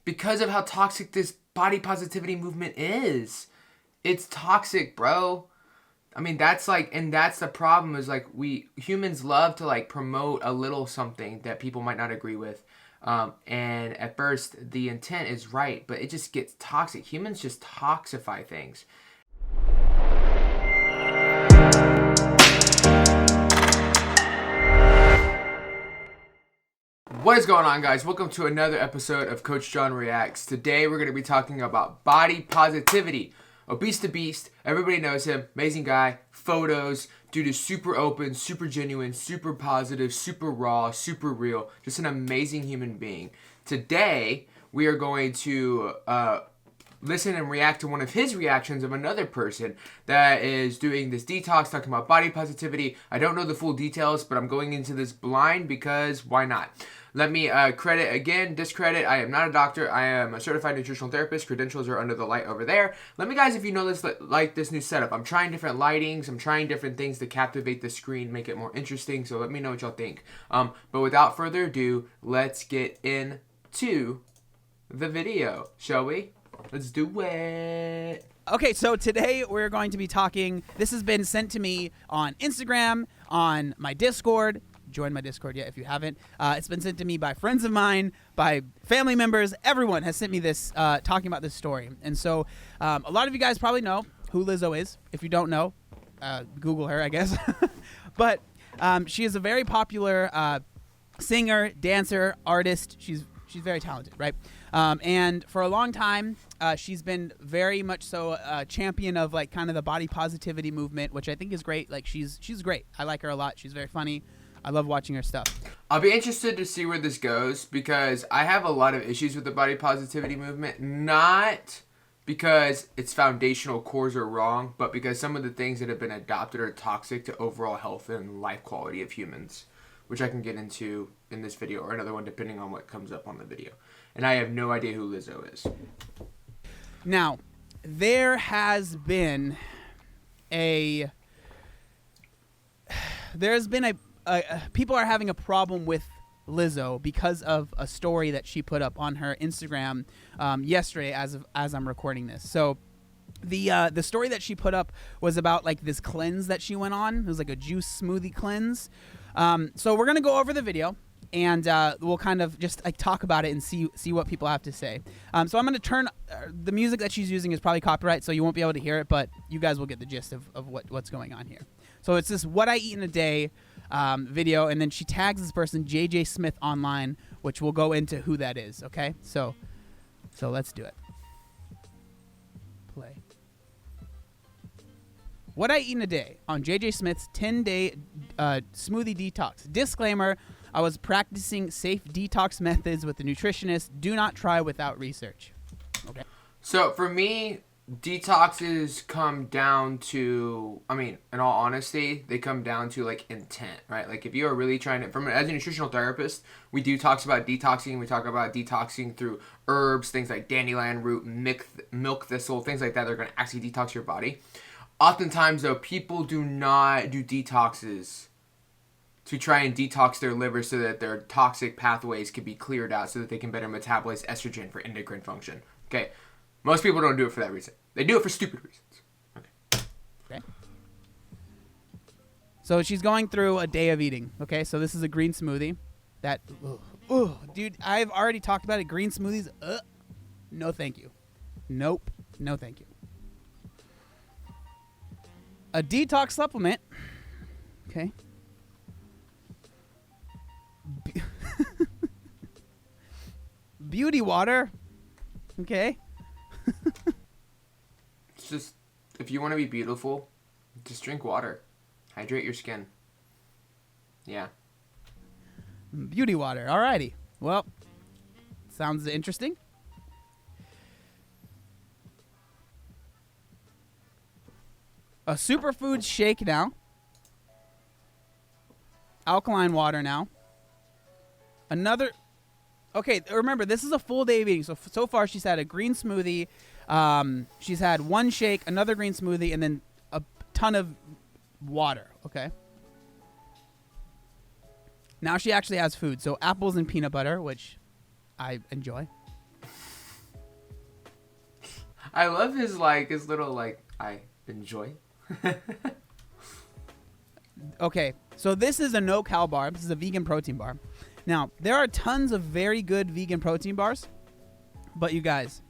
because of how toxic this body positivity movement is. It's toxic, bro. I mean, that's the problem is like we humans love to like promote a little something that people might not agree with. And at first the intent is right, but it just gets toxic. Humans just toxify things. What is going on, guys? Welcome to another episode of Coach John Reacts. Today we're going to be talking about body positivity. Obesetobeast, everybody knows him, amazing guy, photos, dude is super open, super genuine, super positive, super raw, super real, just an amazing human being. Today we are going to listen and react to one of his reactions of another person that is doing this detox, talking about body positivity. I don't know the full details, but I'm going into this blind because why not? Let me discredit. I am not a doctor. I am a certified nutritional therapist. Credentials are under the light over there. Let me guys, if you know this, like this new setup. I'm trying different lightings. I'm trying different things to captivate the screen, make it more interesting. So let me know what y'all think. But without further ado, let's get into the video, shall we? Let's do it. Okay, so today we're going to be talking. This has been sent to me on Instagram, on my Discord. Join my Discord yet if you haven't. It's been sent to me by friends of mine, by family members. Everyone has sent me this, talking about this story. And so a lot of you guys probably know who Lizzo is. If you don't know, Google her, I guess. But she is a very popular singer, dancer, artist. She's very talented, right? And for a long time, she's been very much so a champion of like kind of the body positivity movement, which I think is great. Like she's great. I like her a lot. She's very funny. I love watching her stuff. I'll be interested to see where this goes because I have a lot of issues with the body positivity movement. Not because its foundational cores are wrong, but because some of the things that have been adopted are toxic to overall health and life quality of humans, which I can get into in this video or another one depending on what comes up on the video. And I have no idea who Lizzo is. Now, there has been a people are having a problem with Lizzo because of a story that she put up on her Instagram yesterday as I'm recording this. So the story that she put up was about like this cleanse that she went on. It was like a juice smoothie cleanse. So we're going to go over the video and we'll kind of just like talk about it and see what people have to say. So I'm going to turn the music that she's using is probably copyright, so you won't be able to hear it, but you guys will get the gist of what's going on here. So it's this what I eat in a day video, and then she tags this person JJ Smith online, which we'll go into who that is. Okay, so let's do it. Play. What I eat in a day on JJ Smith's 10-day smoothie detox. Disclaimer: I was practicing safe detox methods with a nutritionist. Do not try without research. Okay. So for me, detoxes come down to, I mean, in all honesty, they come down to like intent, right? Like if you are really trying to, as a nutritional therapist, we do talk about detoxing. We talk about detoxing through herbs, things like dandelion root, milk thistle, things like that. They're going to actually detox your body. Oftentimes though, people do not do detoxes to try and detox their liver so that their toxic pathways can be cleared out so that they can better metabolize estrogen for endocrine function. Okay. Most people don't do it for that reason. They do it for stupid reasons. Okay. So she's going through a day of eating. Okay, so this is a green smoothie. That, dude, I've already talked about it. Green smoothies, no thank you. Nope, no thank you. A detox supplement. Okay. Beauty water. Okay. It's just, if you want to be beautiful, just drink water. Hydrate your skin. Yeah. Beauty water. Alrighty. Well, sounds interesting. A superfood shake now. Alkaline water now. Another. Okay, remember, this is a full day of eating. So far, she's had a green smoothie. She's had one shake, another green smoothie, and then a ton of water. Okay. Now she actually has food. So apples and peanut butter, which I enjoy. I love his little I enjoy. Okay, so this is a no-cal bar. This is a vegan protein bar. Now, there are tons of very good vegan protein bars, but you guys,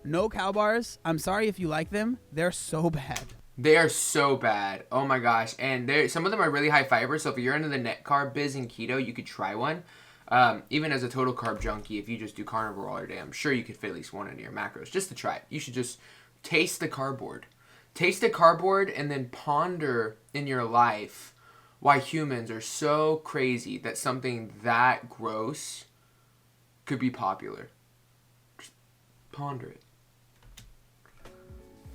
no-cal bars, I'm sorry if you like them, they're so bad. They are so bad. Oh my gosh. And some of them are really high fiber, so if you're into the net carb biz and keto, you could try one. Even as a total carb junkie, if you just do carnivore all day, I'm sure you could fit at least one into your macros just to try it. You should just taste the cardboard. Taste the cardboard and then ponder in your life why humans are so crazy that something that gross could be popular. Just ponder it.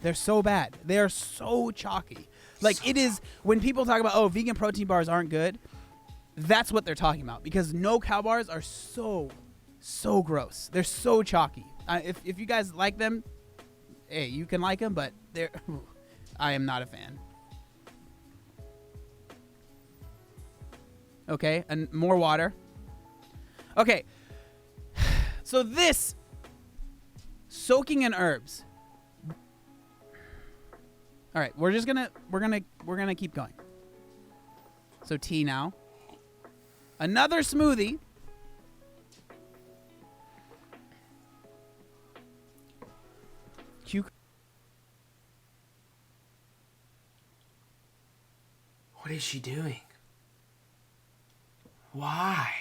They're so bad. They are so chalky. Like, it is, when people talk about, oh, vegan protein bars aren't good, that's what they're talking about. Because no-cal bars are so gross. They're so chalky. If you guys like them, hey, you can like them, but I am not a fan. Okay, and more water. Okay, so this, soaking in herbs. All right, we're gonna keep going. So tea now. Another smoothie. What is she doing? Why?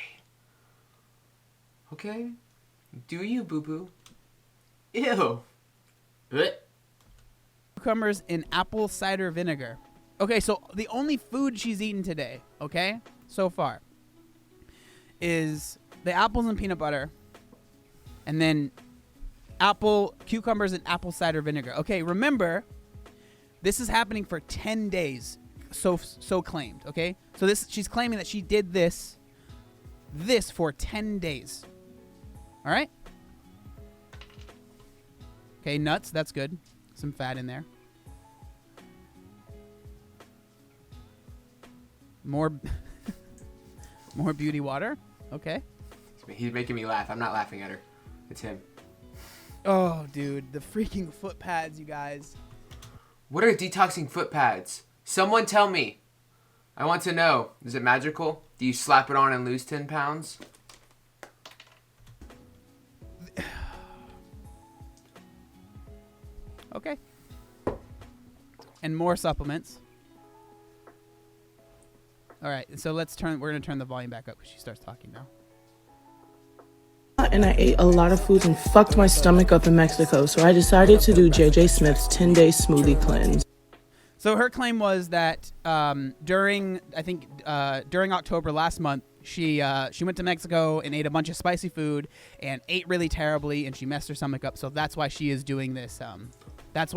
Okay. Do you, boo-boo? Ew. Blech. Cucumbers in apple cider vinegar. Okay, so the only food she's eaten today, okay, so far, is the apples and peanut butter, and then cucumbers and apple cider vinegar. Okay, remember, this is happening for 10 days, so claimed, okay? So she's claiming that she did this for 10 days. All right? Okay, nuts, that's good. Some fat in there. More beauty water. Okay. He's making me laugh. I'm not laughing at her. It's him. Oh, dude. The freaking foot pads, you guys. What are detoxing foot pads? Someone tell me. I want to know. Is it magical? Do you slap it on and lose 10 pounds? Okay. And more supplements. All right, so we're going to turn the volume back up because she starts talking now. And I ate a lot of foods and fucked my stomach up in Mexico, so I decided to do JJ Smith's 10-day smoothie cleanse. So her claim was that during October last month, she went to Mexico and ate a bunch of spicy food and ate really terribly, and she messed her stomach up. So that's why she is doing this. This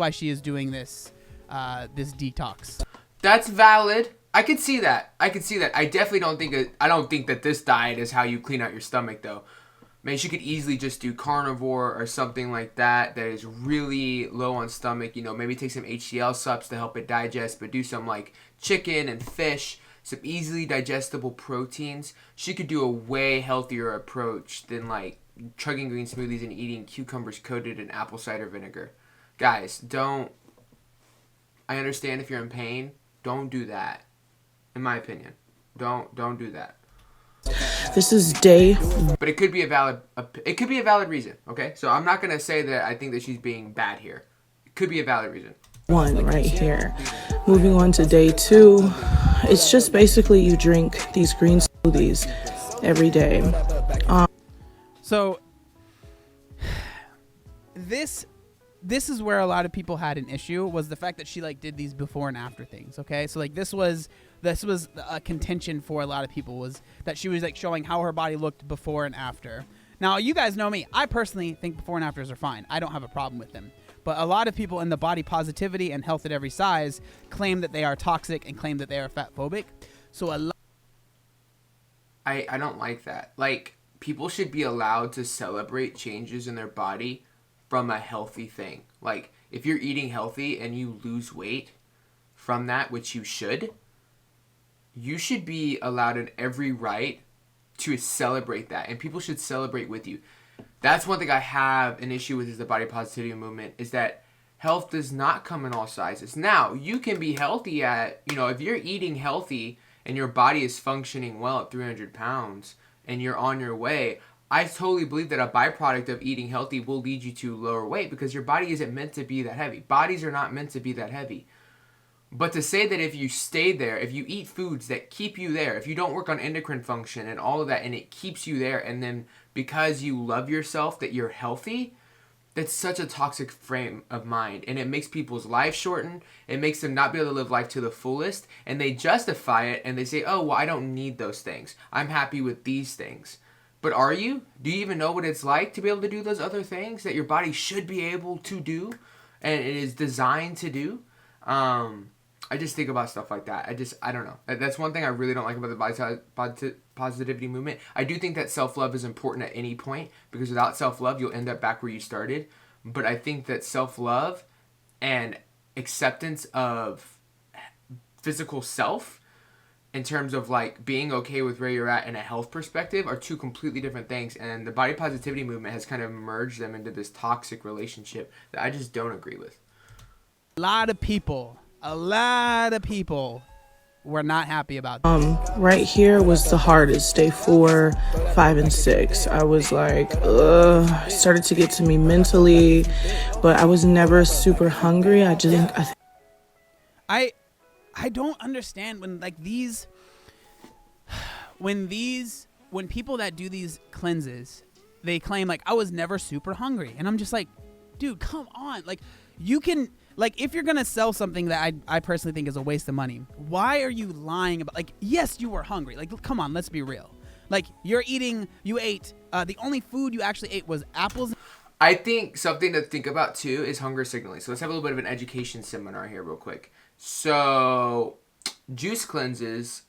detox. That's valid. I could see that. I definitely don't think that this diet is how you clean out your stomach, though. Man, she could easily just do carnivore or something like that is really low on stomach. You know, maybe take some HCl subs to help it digest, but do some like chicken and fish, some easily digestible proteins. She could do a way healthier approach than like chugging green smoothies and eating cucumbers coated in apple cider vinegar. Guys, I understand if you're in pain. Don't do that. In my opinion, don't do that. This is day. But it could be a valid reason. Okay, so I'm not gonna say that I think that she's being bad here. It could be a valid reason. 1 right here. Moving on to day 2. It's just basically you drink these green smoothies every day. So this is where a lot of people had an issue, was the fact that she like did these before and after things. Okay, so like this was a contention for a lot of people, was that she was like showing how her body looked before and after. Now, you guys know me. I personally think before and afters are fine. I don't have a problem with them. But a lot of people in the body positivity and health at every size claim that they are toxic and claim that they are fat phobic. So I don't like that. Like, people should be allowed to celebrate changes in their body from a healthy thing. Like, if you're eating healthy and you lose weight from that, which you should be allowed in every right to celebrate that, and people should celebrate with you. That's one thing I have an issue with, is the body positivity movement, is that health does not come in all sizes. Now, you can be healthy at, if you're eating healthy and your body is functioning well at 300 pounds and you're on your way, I totally believe that a byproduct of eating healthy will lead you to lower weight because your body isn't meant to be that heavy. Bodies are not meant to be that heavy. But to say that if you stay there, if you eat foods that keep you there, if you don't work on endocrine function and all of that and it keeps you there, and then because you love yourself that you're healthy, that's such a toxic frame of mind. And it makes people's lives shorten. It makes them not be able to live life to the fullest. And they justify it and they say, oh, well, I don't need those things. I'm happy with these things. But are you? Do you even know what it's like to be able to do those other things that your body should be able to do and it is designed to do? I just think about stuff like that. I don't know. That's one thing I really don't like about the body positivity movement. I do think that self-love is important at any point because without self-love, you'll end up back where you started. But I think that self-love and acceptance of physical self in terms of like being okay with where you're at in a health perspective are two completely different things. And the body positivity movement has kind of merged them into this toxic relationship that I just don't agree with. A lot of people were not happy about that. Right here was the hardest, day 4, 5, and 6. I was like, it started to get to me mentally, but I was never super hungry. I don't understand when like when people that do these cleanses, they claim like I was never super hungry, and I'm just like, dude, come on. Like you can, like if you're gonna sell something that I personally think is a waste of money, why are you lying about, like, yes, you were hungry, like come on, let's be real. Like you ate the only food you actually ate was apples. I think something to think about too is hunger signaling. So let's have a little bit of an education seminar here real quick. So juice cleanses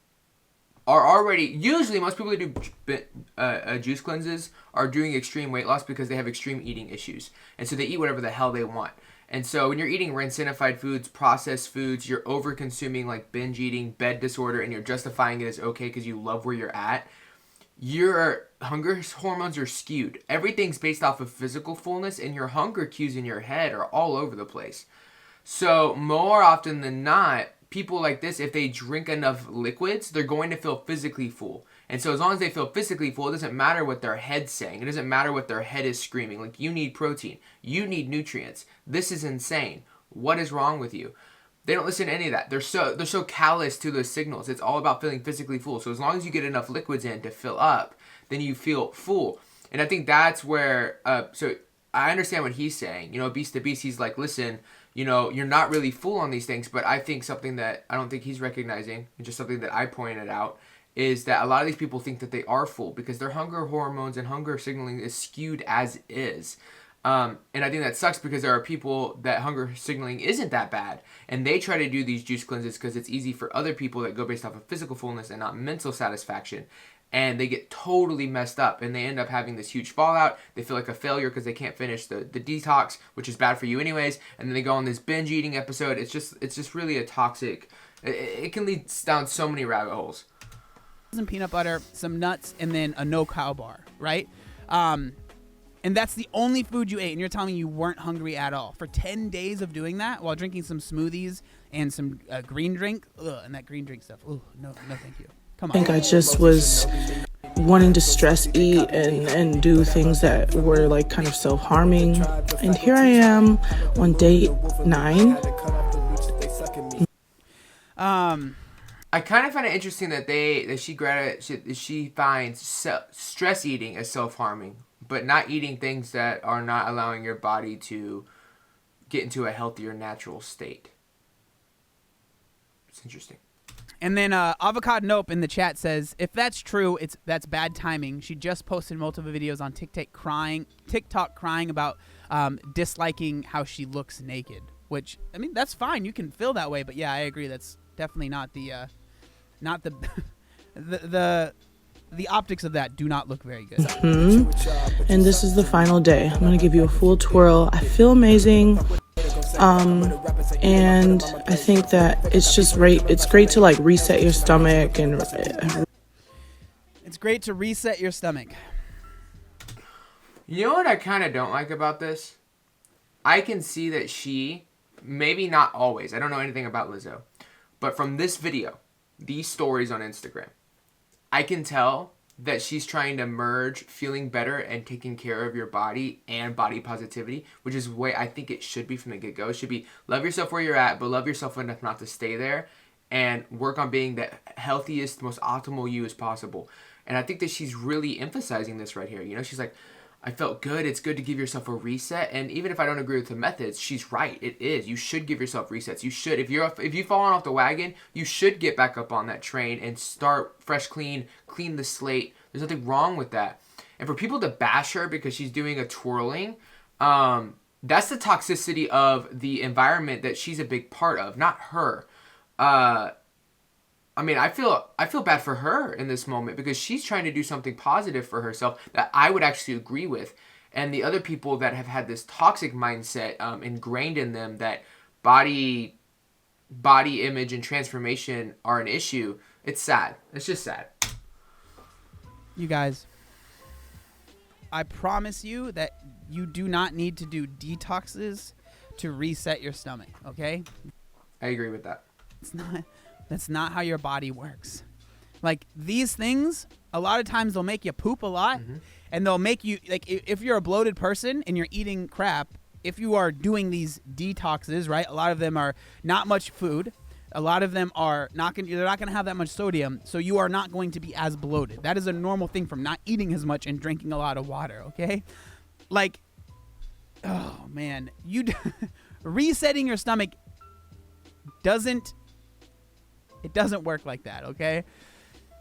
are already, usually most people who do juice cleanses are doing extreme weight loss because they have extreme eating issues. And so they eat whatever the hell they want. And so when you're eating rancinified foods, processed foods, you're over consuming like binge eating, bed disorder, and you're justifying it as okay because you love where you're at, your hunger hormones are skewed. Everything's based off of physical fullness, and your hunger cues in your head are all over the place. So more often than not, people like this, if they drink enough liquids, they're going to feel physically full. And so as long as they feel physically full, it doesn't matter what their head's saying. It doesn't matter what their head is screaming. Like, you need protein. You need nutrients. This is insane. What is wrong with you? They don't listen to any of that. They're so callous to those signals. It's all about feeling physically full. So as long as you get enough liquids in to fill up, then you feel full. And I think that's where, so I understand what he's saying. Obesetobeast, he's like, listen, you're not really full on these things. But I think something that I don't think he's recognizing, and just something that I pointed out, is that a lot of these people think that they are full because their hunger hormones and hunger signaling is skewed as is. And I think that sucks because there are people that hunger signaling isn't that bad, and they try to do these juice cleanses because it's easy for other people that go based off of physical fullness and not mental satisfaction. And they get totally messed up, and they end up having this huge fallout. They feel like a failure because they can't finish the detox, which is bad for you anyways. And then they go on this binge eating episode. It's just really a toxic. It can lead down so many rabbit holes. Some peanut butter, some nuts, and then a no-cow bar, right? And that's the only food you ate, and you're telling me you weren't hungry at all for 10 days of doing that while drinking some smoothies and some green drink. Ugh, and that green drink stuff. Ugh, no, thank you. Come on. think I just was wanting to stress eat and do things that were like kind of self-harming. And here I am on day 9. I kind of find it interesting that she finds stress eating as self-harming, but not eating things that are not allowing your body to get into a healthier natural state. It's interesting. And then Avocado Nope in the chat says, if that's true, that's bad timing. She just posted multiple videos on TikTok crying about disliking how she looks naked. Which, I mean, that's fine. You can feel that way, but yeah, I agree. That's definitely not the the optics of that do not look very good. And this is the final day. I'm gonna give you a full twirl. I feel amazing. And I think that it's just great. It's great to like reset your stomach and it's great to reset your stomach. You know what I kind of don't like about this? I can see that she, maybe not always, I don't know anything about Lizzo, but from this video, these stories on Instagram, I can tell that she's trying to merge feeling better and taking care of your body and body positivity, which is the way I think it should be from the get-go. It should be love yourself where you're at, but love yourself enough not to stay there, and work on being the healthiest, most optimal you as possible. And I think that she's really emphasizing this right here. You know, she's like, I felt good. It's good to give yourself a reset. And even if I don't agree with the methods, she's right. It is. You should give yourself resets. You should. If you've fallen off the wagon, you should get back up on that train and start fresh, clean the slate. There's nothing wrong with that. And for people to bash her because she's doing a twirling, that's the toxicity of the environment that she's a big part of, not her. I mean, I feel bad for her in this moment because she's trying to do something positive for herself that I would actually agree with. And the other people that have had this toxic mindset ingrained in them that body image and transformation are an issue, it's sad. It's just sad. You guys, I promise you that you do not need to do detoxes to reset your stomach, okay? I agree with that. That's not how your body works. Like, these things, a lot of times they'll make you poop a lot, and they'll make you, like, if you're a bloated person and you're eating crap, if you are doing these detoxes, right, a lot of them are not much food. A lot of them are they're not going to have that much sodium, so you are not going to be as bloated. That is a normal thing from not eating as much and drinking a lot of water, okay? Like, oh, man. Resetting your stomach doesn't work like that, okay?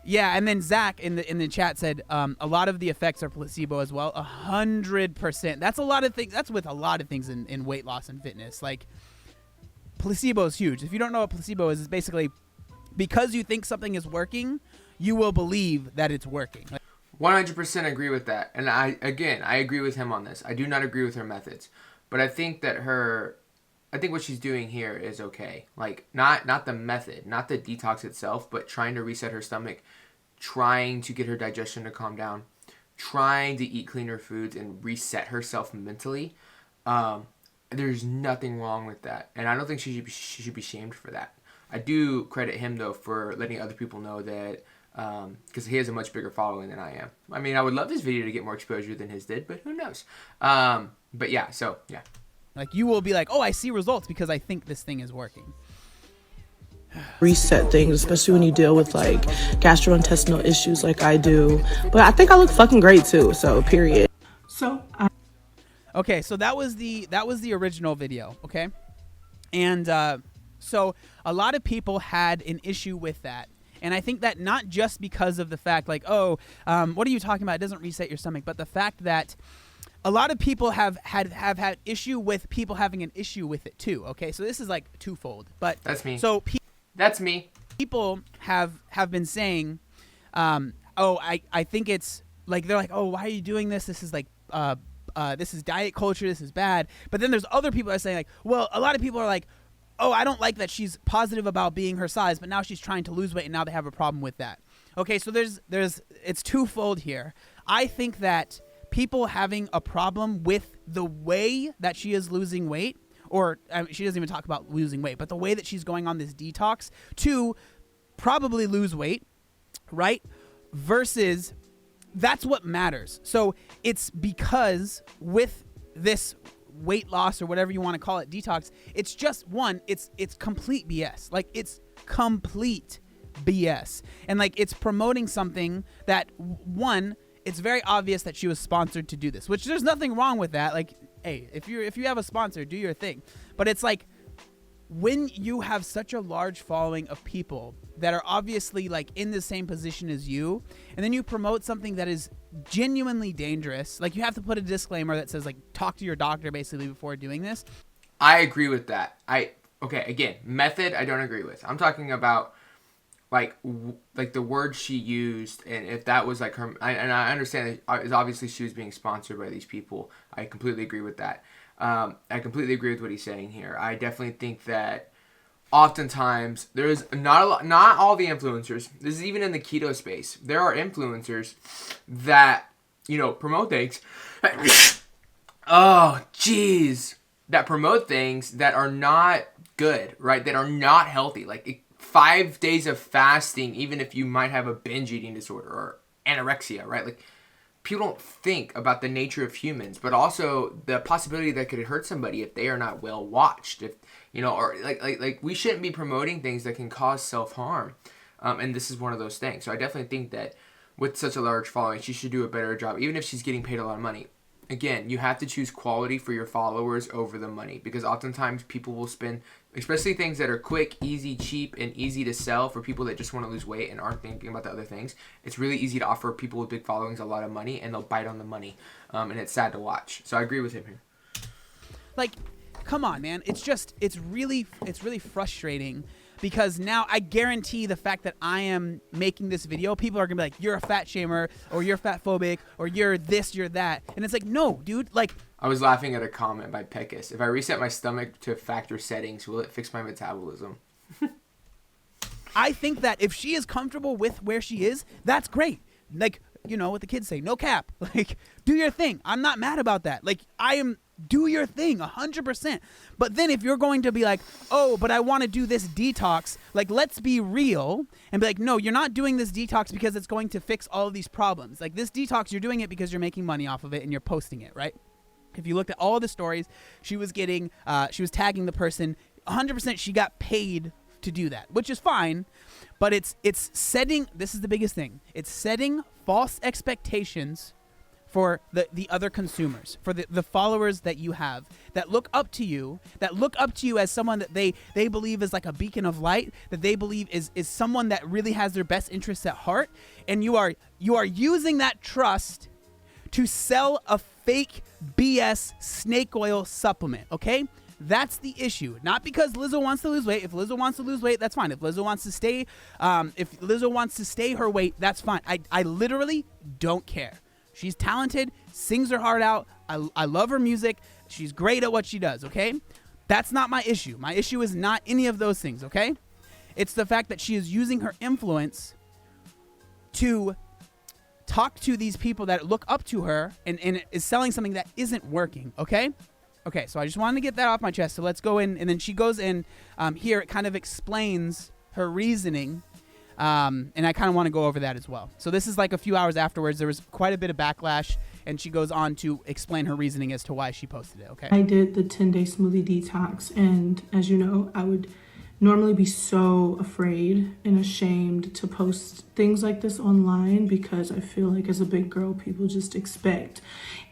Yeah, and then Zach in the chat said a lot of the effects are placebo as well. 100%. That's a lot of things. That's with a lot of things in weight loss and fitness. Like, placebo is huge. If you don't know what placebo is, it's basically because you think something is working, you will believe that it's working. 100% agree with that. And I agree with him on this. I do not agree with her methods. But I think that what she's doing here is okay. Like, not the method, not the detox itself, but trying to reset her stomach, trying to get her digestion to calm down, trying to eat cleaner foods and reset herself mentally. There's nothing wrong with that. And I don't think she should be shamed for that. I do credit him, though, for letting other people know that, because he has a much bigger following than I am. I mean, I would love this video to get more exposure than his did, but who knows? But yeah, so, yeah. Like, you will be like, oh, I see results because I think this thing is working. Reset things, especially when you deal with, like, gastrointestinal issues like I do. But I think I look fucking great, too, so period. Okay, so that was the original video, okay? And so a lot of people had an issue with that. And I think that not just because of the fact, like, what are you talking about? It doesn't reset your stomach. But the fact that a lot of people have had issue with people having an issue with it too. Okay, so this is like twofold. But that's me. So that's me. People have been saying, I think it's like, they're like, oh, why are you doing this? This is like this is diet culture. This is bad. But then there's other people that are saying, like, well, a lot of people are like, oh, I don't like that she's positive about being her size, but now she's trying to lose weight, and now they have a problem with that. Okay, so it's twofold here. I think that people having a problem with the way that she is losing weight, or she doesn't even talk about losing weight, but the way that she's going on this detox to probably lose weight, right? Versus that's what matters. So it's because with this weight loss or whatever you want to call it, detox, it's just it's complete BS. Like, it's complete BS. And like, it's promoting something that, one, it's very obvious that she was sponsored to do this, which there's nothing wrong with that. Like, hey, if you have a sponsor, do your thing. But it's like, when you have such a large following of people that are obviously like in the same position as you, and then you promote something that is genuinely dangerous, like, you have to put a disclaimer that says, like, talk to your doctor basically before doing this. I agree with that. Again, method I don't agree with. I'm talking about like the word she used, and if that was like her, and I understand that it's obviously she was being sponsored by these people. I completely agree with that. I completely agree with what he's saying here. I definitely think that oftentimes there is not all the influencers. This is even in the keto space. There are influencers that, promote things. Oh, jeez. that promote things that are not good, right? That are not healthy. Like 5 days of fasting, even if you might have a binge eating disorder or anorexia, right? Like people don't think about the nature of humans, but also the possibility that could hurt somebody if they are not well watched. If or like we shouldn't be promoting things that can cause self-harm. And this is one of those things. So I definitely think that with such a large following, she should do a better job, even if she's getting paid a lot of money. Again, you have to choose quality for your followers over the money, because oftentimes people will spend, especially things that are quick, easy, cheap, and easy to sell for people that just want to lose weight and aren't thinking about the other things. It's really easy to offer people with big followings a lot of money, and they'll bite on the money, and it's sad to watch. So I agree with him here. Like, come on, man. It's really frustrating, because now I guarantee the fact that I am making this video, people are gonna be like, you're a fat shamer, or you're fat phobic, or you're this, you're that. And it's like, no, dude, like. I was laughing at a comment by Peckus. If I reset my stomach to factor settings, will it fix my metabolism? I think that if she is comfortable with where she is, that's great. Like, what the kids say, no cap. Like, do your thing. I'm not mad about that. Like, do your thing 100%. But then if you're going to be like, oh, but I want to do this detox, like, let's be real and be like, no, you're not doing this detox because it's going to fix all of these problems. Like, this detox, you're doing it because you're making money off of it and you're posting it, right? If you looked at all the stories, she was tagging the person 100%. She got paid to do that, which is fine, but it's setting, this is the biggest thing, it's setting false expectations for the other consumers, for the followers that you have, that look up to you as someone that they believe is like a beacon of light, that they believe is someone that really has their best interests at heart, and you are using that trust to sell a fake BS snake oil supplement, okay? That's the issue. Not because Lizzo wants to lose weight. If Lizzo wants to lose weight, that's fine. If Lizzo wants to stay her weight, that's fine. I literally don't care. She's talented, sings her heart out. I love her music. She's great at what she does, okay? That's not my issue. My issue is not any of those things, okay? It's the fact that she is using her influence to talk to these people that look up to her and is selling something that isn't working, okay? Okay, so I just wanted to get that off my chest. So let's go in, and then she goes in here. It kind of explains her reasoning, and I kind of want to go over that as well. So this is like a few hours afterwards. There was quite a bit of backlash, and she goes on to explain her reasoning as to why she posted it, okay? I did the 10-day smoothie detox, and as you know, I would normally be so afraid and ashamed to post things like this online, because I feel like as a big girl, people just expect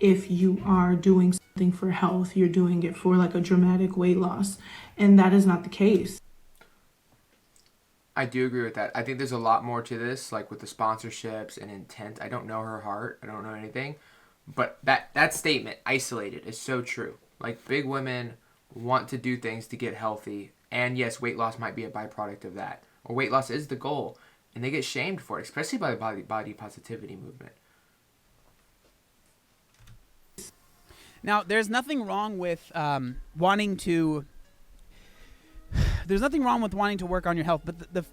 if you are doing something for health, you're doing it for like a dramatic weight loss, and that is not the case. I do agree with that. I think there's a lot more to this, like with the sponsorships and intent. I don't know her heart. I don't know anything. But that statement, isolated, is so true. Like, big women want to do things to get healthy. And yes, weight loss might be a byproduct of that. Or weight loss is the goal. And they get shamed for it, especially by the body positivity movement. Now, there's nothing wrong with wanting to work on your health, but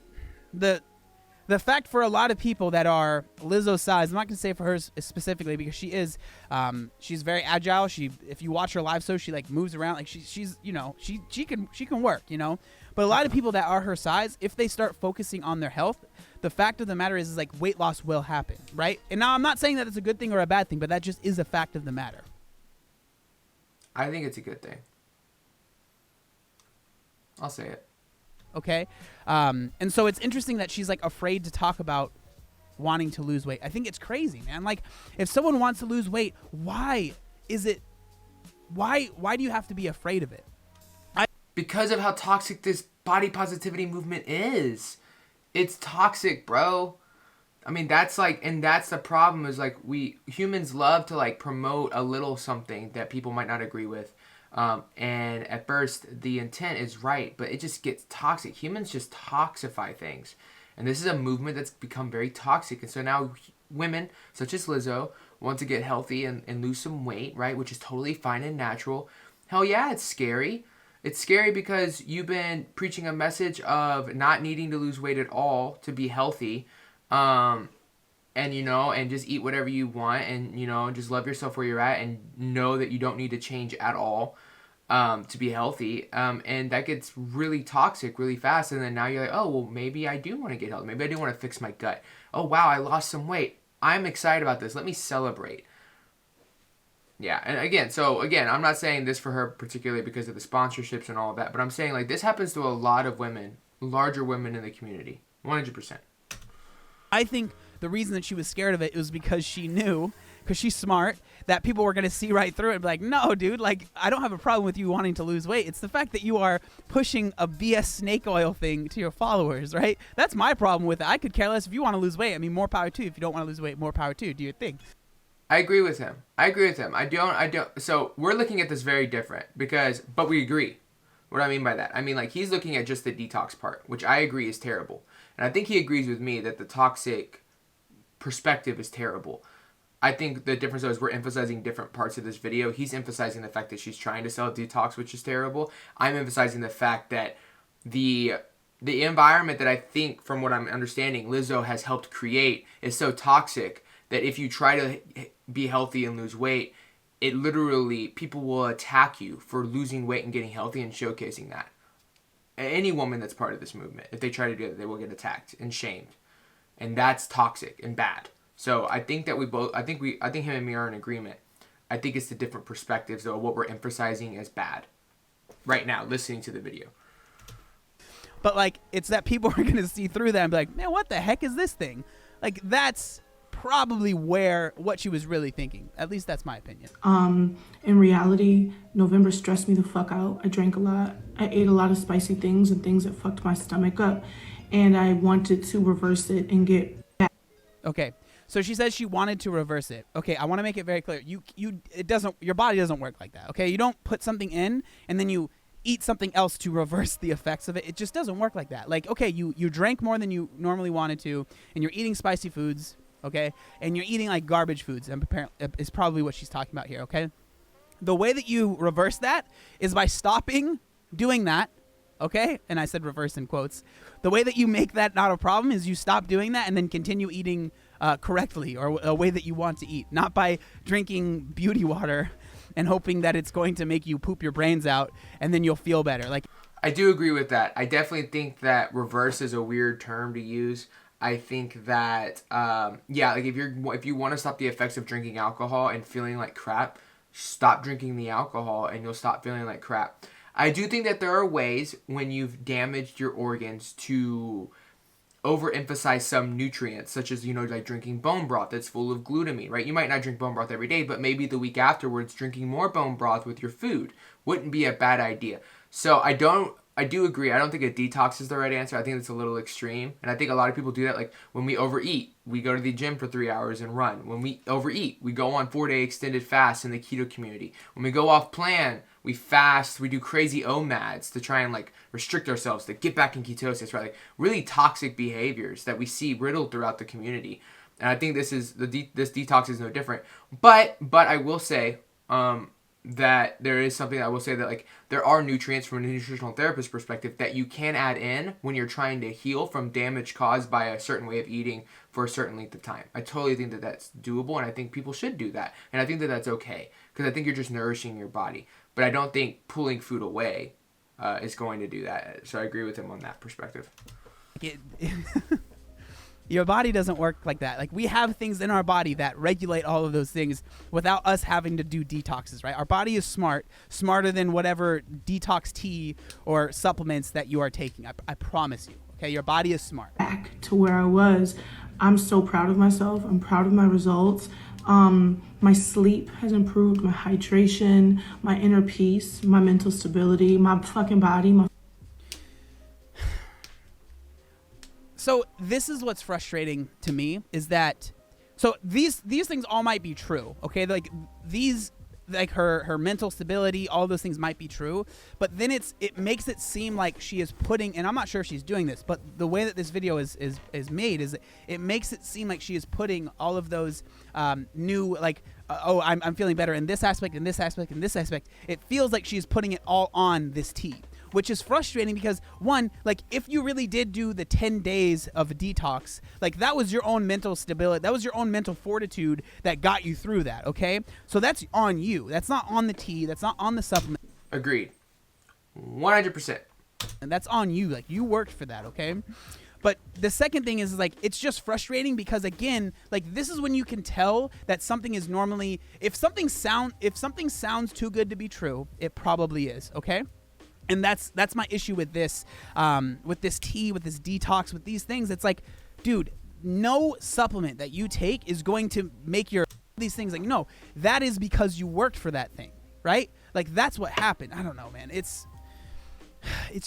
the fact for a lot of people that are Lizzo's size, I'm not going to say for her specifically, because she is, she's very agile. If you watch her live show, she like moves around, like she's she can work, But a lot of people that are her size, if they start focusing on their health, the fact of the matter is like weight loss will happen, right? And now I'm not saying that it's a good thing or a bad thing, but that just is a fact of the matter. I think it's a good thing. I'll say it. Okay. And so it's interesting that she's like afraid to talk about wanting to lose weight. I think it's crazy, man. Like, if someone wants to lose weight, why do you have to be afraid of it? Because of how toxic this body positivity movement is. It's toxic, bro. I mean, that's the problem, is like we humans love to like promote a little something that people might not agree with. And at first the intent is right, but it just gets toxic. Humans just toxify things. And this is a movement that's become very toxic. And so now women such as Lizzo want to get healthy and lose some weight, right? Which is totally fine and natural. Hell yeah, it's scary. It's scary because you've been preaching a message of not needing to lose weight at all to be healthy. And just eat whatever you want, and just love yourself where you're at, and know that you don't need to change at all. to be healthy, and that gets really toxic really fast. And then now you're like, oh, well, maybe I do want to get healthy. Maybe I do want to fix my gut. Oh, wow, I lost some weight. I'm excited about this. Let me celebrate. Yeah, and again, I'm not saying this for her particularly because of the sponsorships and all of that, but I'm saying like this happens to a lot of women, larger women in the community, 100%. I think the reason that she was scared of it was because she knew, because she's smart, that people were going to see right through it and be like, no, dude, like, I don't have a problem with you wanting to lose weight. It's the fact that you are pushing a BS snake oil thing to your followers, right? That's my problem with it. I could care less if you want to lose weight. I mean, more power to you. If you don't want to lose weight, more power to you. Do your thing. I agree with him. I don't. So we're looking at this very different but we agree. What do I mean by that? I mean, like, he's looking at just the detox part, which I agree is terrible. And I think he agrees with me that the toxic perspective is terrible. I think the difference though is we're emphasizing different parts of this video. He's emphasizing the fact that she's trying to sell detox, which is terrible. I'm emphasizing the fact that the environment that I think, from what I'm understanding, Lizzo has helped create is so toxic that if you try to be healthy and lose weight, it literally, people will attack you for losing weight and getting healthy and showcasing that. Any woman that's part of this movement, if they try to do it, they will get attacked and shamed. And that's toxic and bad. So I think that I think him and me are in agreement. I think it's the different perspectives though, what we're emphasizing as bad right now, listening to the video. But like, it's that people are going to see through that and be like, man, what the heck is this thing? Like, that's probably what she was really thinking. At least that's my opinion. In reality, November stressed me the fuck out. I drank a lot. I ate a lot of spicy things and things that fucked my stomach up. And I wanted to reverse it and get back. Okay. So she says she wanted to reverse it. Okay, I want to make it very clear. Your body doesn't work like that. Okay, you don't put something in and then you eat something else to reverse the effects of it. It just doesn't work like that. Like, okay, you drank more than you normally wanted to, and you're eating spicy foods, okay, and you're eating like garbage foods. And is probably what she's talking about here. Okay, the way that you reverse that is by stopping doing that. Okay, and I said reverse in quotes. The way that you make that not a problem is you stop doing that and then continue eating correctly, or a way that you want to eat, not by drinking beauty water and hoping that it's going to make you poop your brains out and then you'll feel better. Like, I do agree with that. I definitely think that reverse is a weird term to use. I think that like if you want to stop the effects of drinking alcohol and feeling like crap, stop drinking the alcohol and you'll stop feeling like crap. I do think that there are ways when you've damaged your organs to overemphasize some nutrients, such as, like drinking bone broth that's full of glutamine, right? You might not drink bone broth every day, but maybe the week afterwards, drinking more bone broth with your food wouldn't be a bad idea. So I do agree. I don't think a detox is the right answer. I think it's a little extreme. And I think a lot of people do that. Like when we overeat, we go to the gym for 3 hours and run. When we overeat, we go on 4-day extended fasts in the keto community. When we go off plan, we fast, we do crazy OMADs to try and like restrict ourselves to get back in ketosis, right? Like really toxic behaviors that we see riddled throughout the community. And I think this detox is no different. But I will say that there is something I will say that like there are nutrients from a nutritional therapist perspective that you can add in when you're trying to heal from damage caused by a certain way of eating for a certain length of time. I totally think that that's doable, and I think people should do that. And I think that that's okay because I think you're just nourishing your body. But I don't think pulling food away is going to do that. So I agree with him on that perspective. Your body doesn't work like that. Like, we have things in our body that regulate all of those things without us having to do detoxes, right? Our body is smarter than whatever detox tea or supplements that you are taking. I promise you. Okay, your body is smart. Back to where I was. I'm so proud of myself. I'm proud of my results. My sleep has improved, my hydration, my inner peace, my mental stability, my fucking body. So this is what's frustrating to me is that, so these things all might be true, okay? Like these, like her mental stability, all those things might be true, but then it makes it seem like she is putting, and I'm not sure if she's doing this, but the way that this video is made is it makes it seem like she is putting all of those new, like, I'm feeling better in this aspect, in this aspect, in this aspect. It feels like she's putting it all on this tea, which is frustrating because, one, like, if you really did do the 10 days of a detox, like, that was your own mental stability, that was your own mental fortitude that got you through that, okay? So that's on you. That's not on the tea. That's not on the supplement. Agreed. 100%. And that's on you. Like, you worked for that, okay? But the second thing is like, it's just frustrating because, again, like, this is when you can tell that something is normally, if something sounds too good to be true, it probably is, okay? And that's my issue with this tea, with this detox, with these things. It's like, dude, no supplement that you take is going to make your these things. Like, no, that is because you worked for that thing, right? Like, that's what happened. I don't know, man. It's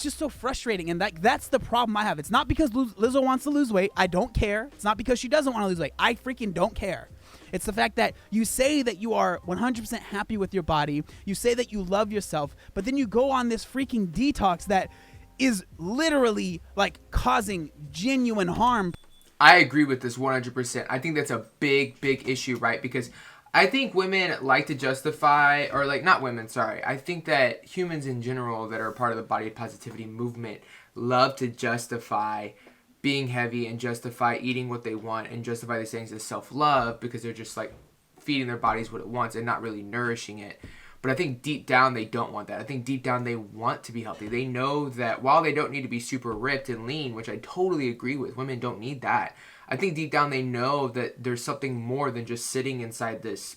just so frustrating, and that's the problem I have. It's not because Lizzo wants to lose weight. I don't care. It's not because she doesn't want to lose weight. I freaking don't care. It's the fact that you say that you are 100% happy with your body. You say that you love yourself, but then you go on this freaking detox that is literally like causing genuine harm. I agree with this 100%. I think that's a big, big issue, right? Because I think women like to justify, or like, not women, sorry. I think that humans in general that are part of the body positivity movement love to justify being heavy and justify eating what they want and justify these things as self-love because they're just like feeding their bodies what it wants and not really nourishing it. But I think deep down they don't want that. I think deep down they want to be healthy. They know that while they don't need to be super ripped and lean, which I totally agree with, women don't need that. I think deep down they know that there's something more than just sitting inside this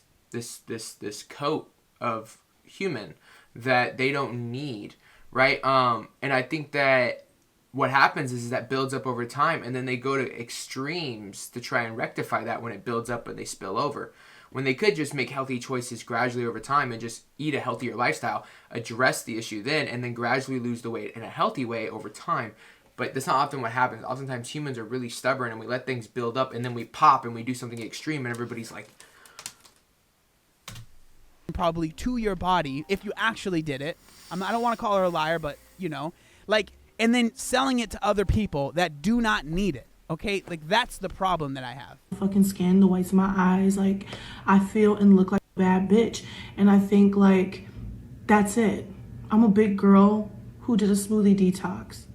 coat of human that they don't need, right? And I think that what happens is that builds up over time, and then they go to extremes to try and rectify that when it builds up and they spill over. When they could just make healthy choices gradually over time and just eat a healthier lifestyle, address the issue then, and then gradually lose the weight in a healthy way over time. But that's not often what happens. Oftentimes humans are really stubborn and we let things build up and then we pop and we do something extreme and everybody's like, probably to your body if you actually did it. I don't want to call her a liar, but you know, like, and then selling it to other people that do not need it. Okay, like, that's the problem that I have. Fucking skin, the whites of my eyes, like, I feel and look like a bad bitch, and I think like that's it. I'm a big girl who did a smoothie detox,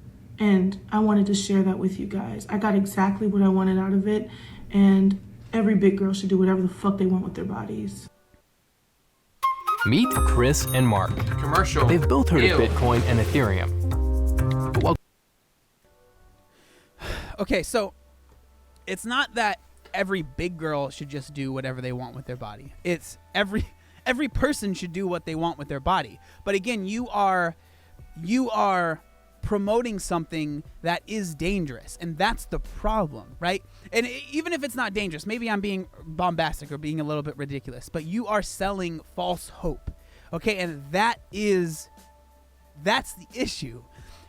and I wanted to share that with you guys. I got exactly what I wanted out of it, and every big girl should do whatever the fuck they want with their bodies. Meet Chris and Mark. commercial. They've both heard Ew. of Bitcoin and Ethereum. But while Okay, so it's not that every big girl should just do whatever they want with their body. It's every person should do what they want with their body. But again, you are promoting something that is dangerous, and that's the problem, right? And even if it's not dangerous, maybe I'm being bombastic or being a little bit ridiculous, but you are selling false hope, okay? And that's the issue.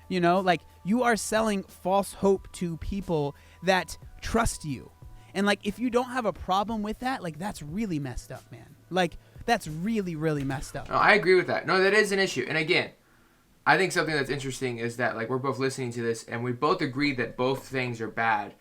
You know, like, you are selling false hope to people that trust you. And like, if you don't have a problem with that, like, that's really messed up, man. Like, that's really, really messed up. No, I agree with that. No, that is an issue. And again, I think something that's interesting is that, like, we're both listening to this and we both agree that both things are bad.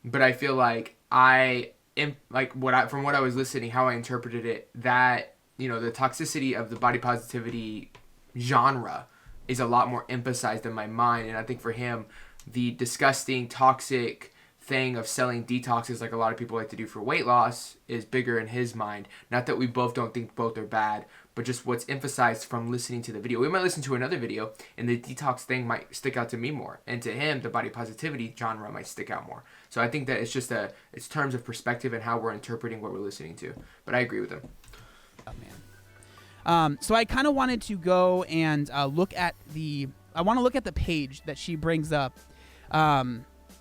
But I feel like from what I was listening, how I interpreted it, that, you know, the toxicity of the body positivity genre is a lot more emphasized in my mind. And I think for him, the disgusting, toxic thing of selling detoxes like a lot of people like to do for weight loss is bigger in his mind. Not that we both don't think both are bad, but just what's emphasized from listening to the video. We might listen to another video and the detox thing might stick out to me more. And to him, the body positivity genre might stick out more. So I think that it's just it's terms of perspective and how we're interpreting what we're listening to. But I agree with him. Oh, man. So I kind of wanted to go and look at the page that she brings up.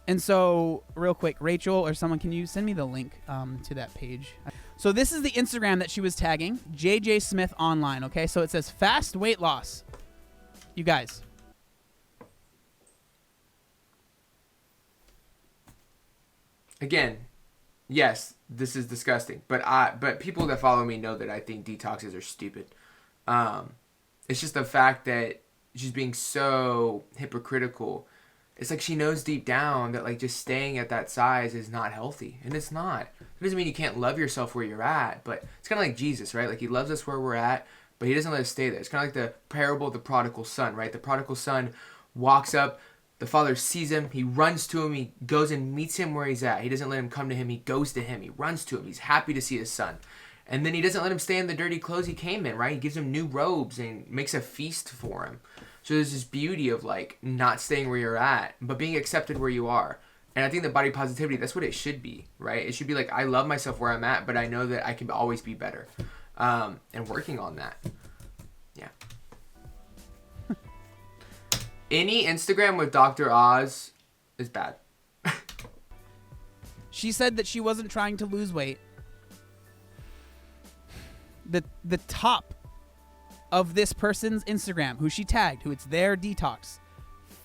And so real quick, Rachel or someone, can you send me the link to that page? So this is the Instagram that she was tagging, JJ Smith Online. Okay, so it says fast weight loss. You guys. Again, yes, this is disgusting, but people that follow me know that I think detoxes are stupid. It's just the fact that she's being so hypocritical. It's like she knows deep down that, like, just staying at that size is not healthy, and it's not. It doesn't mean you can't love yourself where you're at, but it's kind of like Jesus, right? Like, he loves us where we're at, but he doesn't let us stay there. It's kind of like the parable of the prodigal son, right? The prodigal son walks up. The father sees him, he runs to him, he goes and meets him where he's at. He doesn't let him come to him, he goes to him, he runs to him. He's happy to see his son. And then he doesn't let him stay in the dirty clothes he came in, right? He gives him new robes and makes a feast for him. So there's this beauty of like not staying where you're at, but being accepted where you are. And I think that body positivity, that's what it should be, right? It should be like, I love myself where I'm at, but I know that I can always be better. And working on that. Yeah. Any Instagram with Dr. Oz is bad. She said that she wasn't trying to lose weight. The top of this person's Instagram, who she tagged, who it's their detox,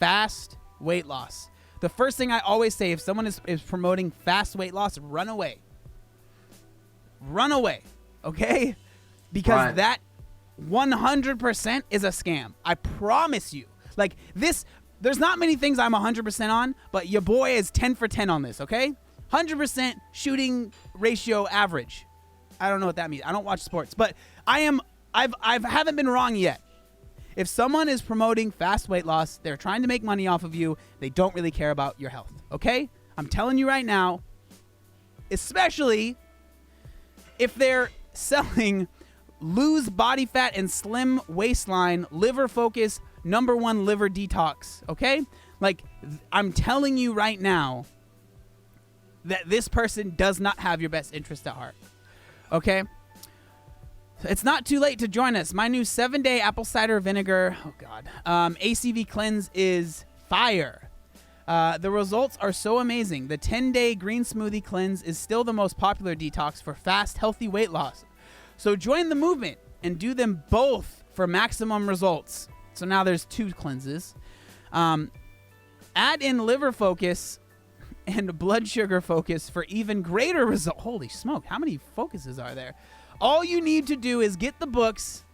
fast weight loss. The first thing I always say, if someone is promoting fast weight loss, run away. Run away, okay? Because that 100% is a scam. I promise you. Like this, there's not many things I'm 100% on, but your boy is 10 for 10 on this, okay? 100% shooting ratio average. I don't know what that means. I don't watch sports, but I haven't been wrong yet. If someone is promoting fast weight loss, they're trying to make money off of you. They don't really care about your health, okay? I'm telling you right now, especially if they're selling lose body fat and slim waistline, liver focus, #1 liver detox, okay? Like, I'm telling you right now that this person does not have your best interest at heart, okay? It's not too late to join us. My new 7-day apple cider vinegar, ACV cleanse is fire. The results are so amazing. The 10-day green smoothie cleanse is still the most popular detox for fast, healthy weight loss. So join the movement and do them both for maximum results. So now there's 2 cleanses. Add in liver focus and blood sugar focus for even greater results. Holy smoke, how many focuses are there? All you need to do is get the books,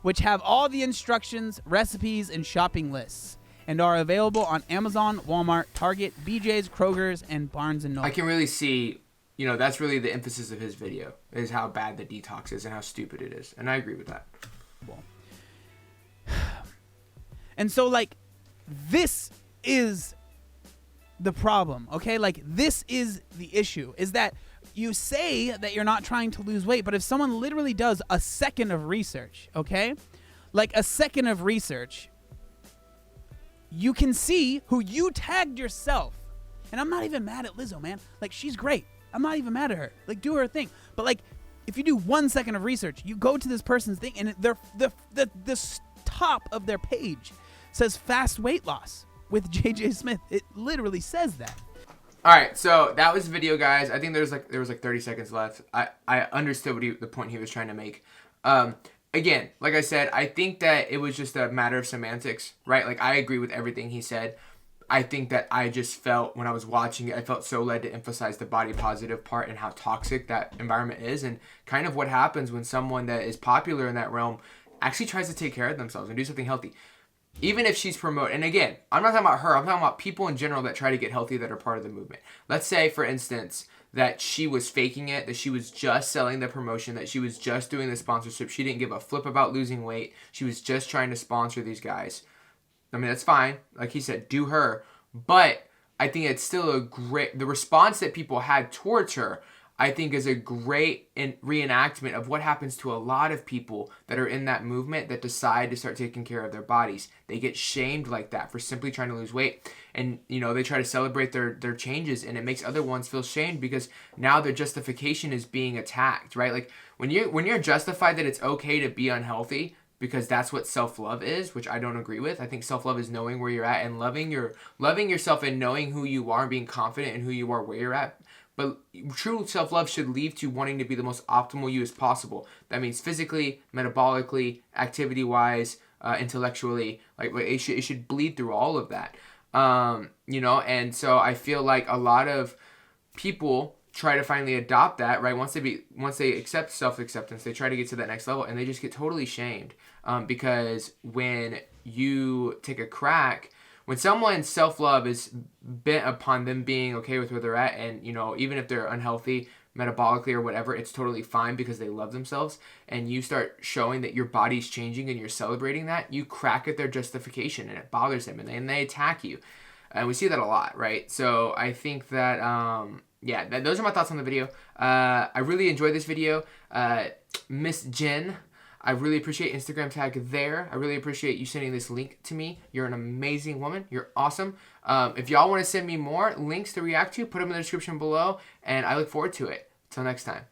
which have all the instructions, recipes, and shopping lists, and are available on Amazon, Walmart, Target, BJ's, Kroger's, and Barnes & Noble. I can really see, that's really the emphasis of his video, is how bad the detox is and how stupid it is. And I agree with that. And so, like, this is the problem, okay? Like, this is the issue, is that you say that you're not trying to lose weight, but if someone literally does a second of research, okay? Like a second of research, you can see who you tagged yourself. And I'm not even mad at Lizzo, man. Like, she's great. I'm not even mad at her. Like, do her thing. But like, if you do 1 second of research, you go to this person's thing and the top of their page says fast weight loss with JJ Smith. It literally says that. All right, so that was the video, guys. I think there was like 30 seconds left. I understood the point he was trying to make. Again, like I said, I think that it was just a matter of semantics, right? Like, I agree with everything he said. I think that I just felt, when I was watching it, I felt so led to emphasize the body positive part and how toxic that environment is, and kind of what happens when someone that is popular in that realm actually tries to take care of themselves and do something healthy. Even if she's promoting, and again, I'm not talking about her, I'm talking about people in general that try to get healthy that are part of the movement. Let's say, for instance, that she was faking it, that she was just selling the promotion, that she was just doing the sponsorship. She didn't give a flip about losing weight. She was just trying to sponsor these guys. I mean, that's fine. Like he said, do her. But I think it's still the response that people had towards her, I think, is a great reenactment of what happens to a lot of people that are in that movement that decide to start taking care of their bodies. They get shamed like that for simply trying to lose weight. And, they try to celebrate their changes, and it makes other ones feel shamed because now their justification is being attacked, right? Like, when you're justified that it's okay to be unhealthy because that's what self-love is, which I don't agree with. I think self-love is knowing where you're at and loving yourself and knowing who you are and being confident in who you are where you're at. But true self-love should lead to wanting to be the most optimal you as possible. That means physically, metabolically, activity-wise, intellectually. Like, it should bleed through all of that. And so I feel like a lot of people try to finally adopt that, right? Once they accept self-acceptance, they try to get to that next level, and they just get totally shamed. Because when you take a crack, when someone's self-love is bent upon them being okay with where they're at, and, even if they're unhealthy metabolically or whatever, it's totally fine because they love themselves, and you start showing that your body's changing and you're celebrating that, you crack at their justification and it bothers them, and they attack you. And we see that a lot, right? So I think that, yeah, those are my thoughts on the video. I really enjoyed this video. Miss Jen, I really appreciate Instagram tag there. I really appreciate you sending this link to me. You're an amazing woman. You're awesome. If y'all want to send me more links to react to, put them in the description below, and I look forward to it. Till next time.